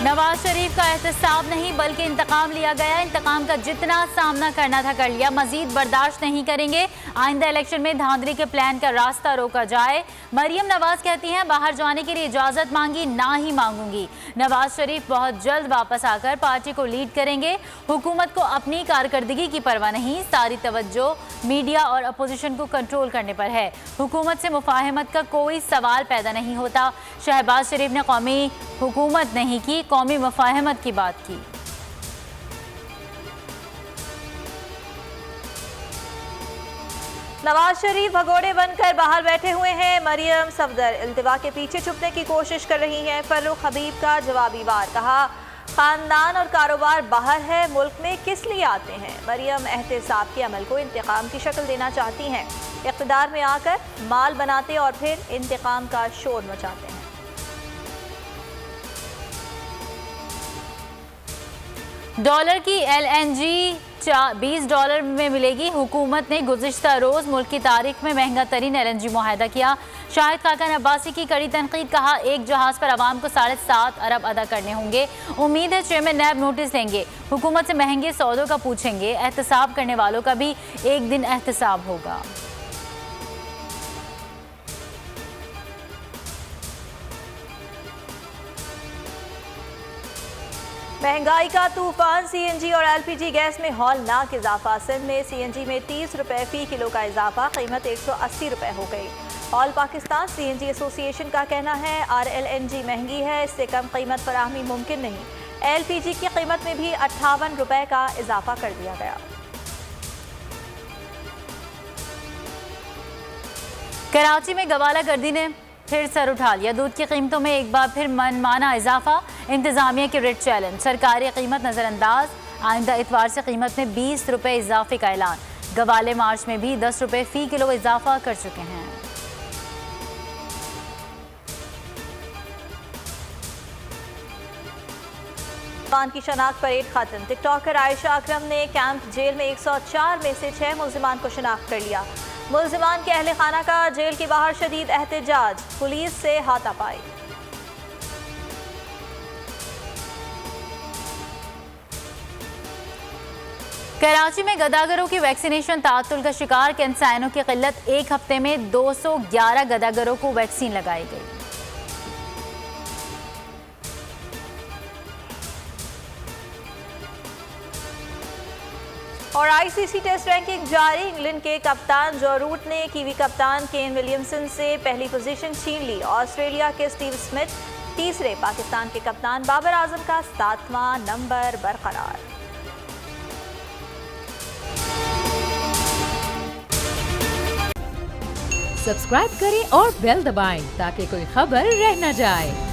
नवाज शरीफ का एहतसाब नहीं बल्कि इंतकाम लिया गया। इंतकाम का जितना सामना करना था कर लिया, मजीद बर्दाश्त नहीं करेंगे। आइंदा इलेक्शन में धांधली के प्लान का रास्ता रोका जाए। मरियम नवाज कहती हैं बाहर जाने के लिए इजाजत मांगी, ना ही मांगूंगी। नवाज शरीफ बहुत जल्द वापस आकर पार्टी को लीड करेंगे। हुकूमत को अपनी कारकर्दगी की परवाह नहीं, सारी तवज्जो मीडिया और अपोजिशन को कंट्रोल करने पर है। हुकूमत से मुफाहमत का कोई सवाल पैदा नहीं होता। शहबाज शरीफ ने कौमी हुकूमत नहीं की, कौमी मुफाहमत की बात की। नवाज शरीफ भगोड़े बनकर बाहर बैठे हुए हैं। मरियम सफदर इल्तिवा के पीछे छुपने की कोशिश कर रही हैं। फर्रुख हबीब का जवाबी वार, कहा खानदान और कारोबार बाहर है, मुल्क में किस लिए आते हैं। मरियम एहतसाब के अमल को इंतकाम की शक्ल देना चाहती हैं। इक़्तिदार में आकर माल बनाते और फिर इंतकाम का शोर मचाते हैं। डॉलर की LNG $20 में मिलेगी। हुकूमत ने गुज़िश्ता रोज़ मुल्क की तारीख में महंगा तरीन LNG मुआहदा किया। शाहिद खाकन अब्बासी की कड़ी तनकीद, कहा एक जहाज़ पर आवाम को 7.5 अरब अदा करने होंगे। उम्मीद है चेयरमैन नैब नोटिस लेंगे। हुकूमत से महंगे सौदों का पूछेंगे। एहतसाब करने वालों का भी एक दिन एहतसाब होगा। महंगाई का तूफान, CNG और LPG गैस में हौलनाक इजाफा। सिंध में CNG में 30 रुपए फ़ी किलो का इजाफा, कीमत 180 रुपए हो गई। ऑल पाकिस्तान CNG एसोसिएशन का कहना है RLNG महंगी है, इससे कम कीमत फराहमी मुमकिन नहीं। LPG की कीमत में भी 58 रुपए का इजाफा कर दिया गया। कराची में गवाला गर्दी ने फिर सर उठा लिया। दूध की कीमतों में एक बार फिर मनमाना इजाफा। इंतजामिया की रेट चैलेंज, सरकारी कीमत नजरअंदाज। आइंदा इतवार से कीमत में 20 रुपए इजाफे का ऐलान। गवाले मार्च में भी 10 रुपए फ़ी किलो इजाफा कर चुके हैं। मुल्जिमान की शनाख्त परेड खत्म। टिकटॉकर आयशा अकरम ने कैंप जेल में 104 में से 6 मुल्जिमान को शनाख्त कर लिया। मुल्जिमान के अहले खाना का जेल के बाहर शदीद एहतजाज, पुलिस से हाथापाई। कराची में गदागरों की वैक्सीनेशन ताअत्तुल का शिकार। कैंसाइनों की किल्लत, एक हफ्ते में 211 गदागरों को वैक्सीन लगाई गई। और ICC टेस्ट रैंकिंग जारी। इंग्लैंड के कप्तान जो रूट ने कीवी कप्तान केन विलियमसन से पहली पोजीशन छीन ली। ऑस्ट्रेलिया के स्टीव स्मिथ तीसरे, पाकिस्तान के कप्तान बाबर आजम का 7वां नंबर बरकरार। सब्सक्राइब करें और बेल दबाएं ताकि कोई खबर रह न जाए।